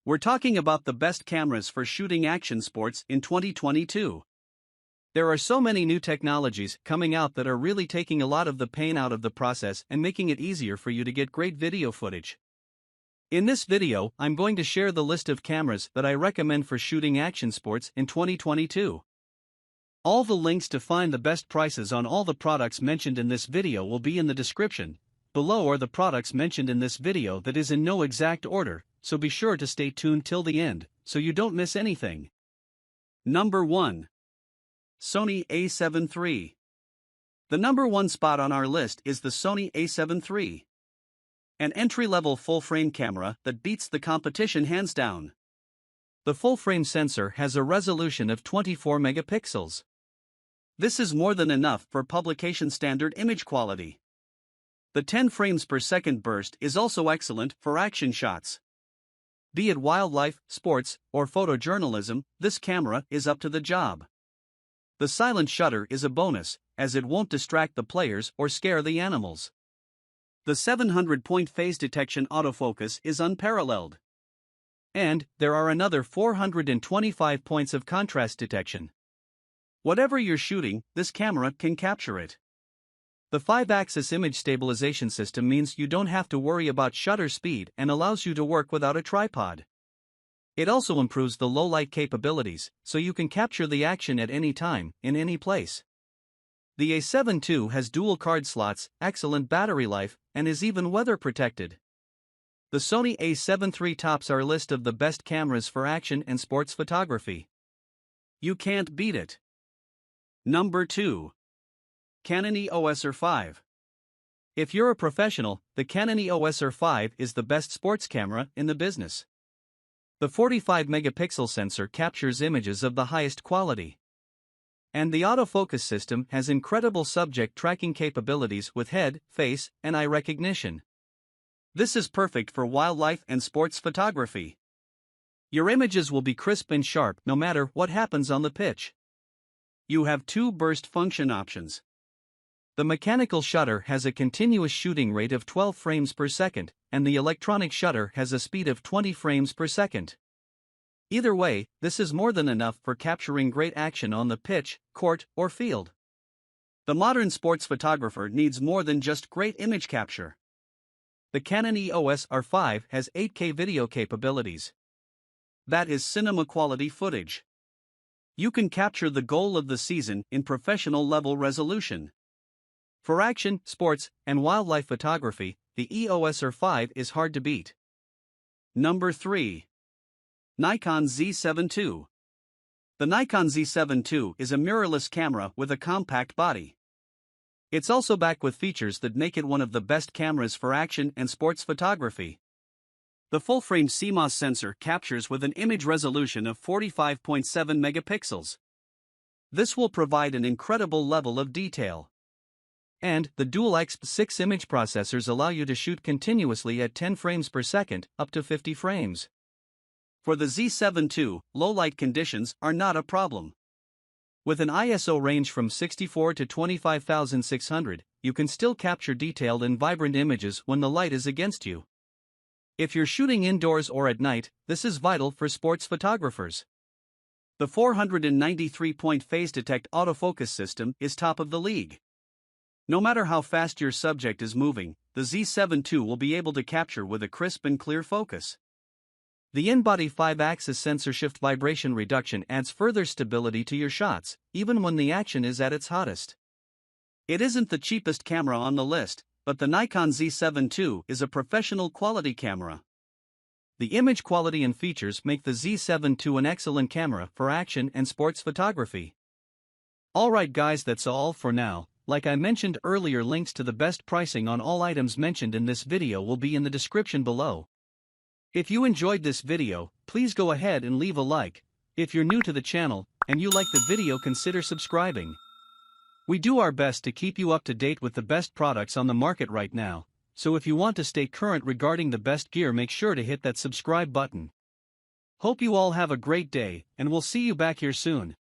We're talking about the best cameras for shooting action sports in 2022. There are so many new technologies coming out that are really taking a lot of the pain out of the process and making it easier for you to get great video footage. In this video, I'm going to share the list of cameras that I recommend for shooting action sports in 2022. All the links to find the best prices on all the products mentioned in this video will be in the description. Below are the products mentioned in this video that is in no exact order, so be sure to stay tuned till the end, so you don't miss anything. Number 1. Sony A7 III. The number 1 spot on our list is the Sony A7 III. An entry-level full-frame camera that beats the competition hands down. The full-frame sensor has a resolution of 24 megapixels. This is more than enough for publication standard image quality. The 10 frames per second burst is also excellent for action shots. Be it wildlife, sports, or photojournalism, this camera is up to the job. The silent shutter is a bonus, as it won't distract the players or scare the animals. The 700-point phase detection autofocus is unparalleled. And there are another 425 points of contrast detection. Whatever you're shooting, this camera can capture it. The 5-axis image stabilization system means you don't have to worry about shutter speed and allows you to work without a tripod. It also improves the low-light capabilities, so you can capture the action at any time, in any place. The A7 II has dual card slots, excellent battery life, and is even weather protected. The Sony A7 III tops our list of the best cameras for action and sports photography. You can't beat it. Number 2. Canon EOS R5. If you're a professional, the Canon EOS R5 is the best sports camera in the business. The 45 megapixel sensor captures images of the highest quality. And the autofocus system has incredible subject tracking capabilities with head, face, and eye recognition. This is perfect for wildlife and sports photography. Your images will be crisp and sharp no matter what happens on the pitch. You have 2 burst function options. The mechanical shutter has a continuous shooting rate of 12 frames per second, and the electronic shutter has a speed of 20 frames per second. Either way, this is more than enough for capturing great action on the pitch, court, or field. The modern sports photographer needs more than just great image capture. The Canon EOS R5 has 8K video capabilities. That is cinema-quality footage. You can capture the goal of the season in professional-level resolution. For action, sports, and wildlife photography, the EOS R5 is hard to beat. Number 3. Nikon Z7 II. The Nikon Z7 II is a mirrorless camera with a compact body. It's also back with features that make it one of the best cameras for action and sports photography. The full-frame CMOS sensor captures with an image resolution of 45.7 megapixels. This will provide an incredible level of detail. And the dual X6 image processors allow you to shoot continuously at 10 frames per second, up to 50 frames. For the Z7 II, low-light conditions are not a problem. With an ISO range from 64 to 25,600, you can still capture detailed and vibrant images when the light is against you. If you're shooting indoors or at night, this is vital for sports photographers. The 493-point phase detect autofocus system is top of the league. No matter how fast your subject is moving, the Z7 II will be able to capture with a crisp and clear focus. The in-body 5-axis sensor shift vibration reduction adds further stability to your shots, even when the action is at its hottest. It isn't the cheapest camera on the list, but the Nikon Z7 II is a professional quality camera. The image quality and features make the Z7 II an excellent camera for action and sports photography. Alright guys, that's all for now. Like I mentioned earlier, links to the best pricing on all items mentioned in this video will be in the description below. If you enjoyed this video, please go ahead and leave a like. If you're new to the channel, and you like the video, consider subscribing. We do our best to keep you up to date with the best products on the market right now, so if you want to stay current regarding the best gear, make sure to hit that subscribe button. Hope you all have a great day, and we'll see you back here soon.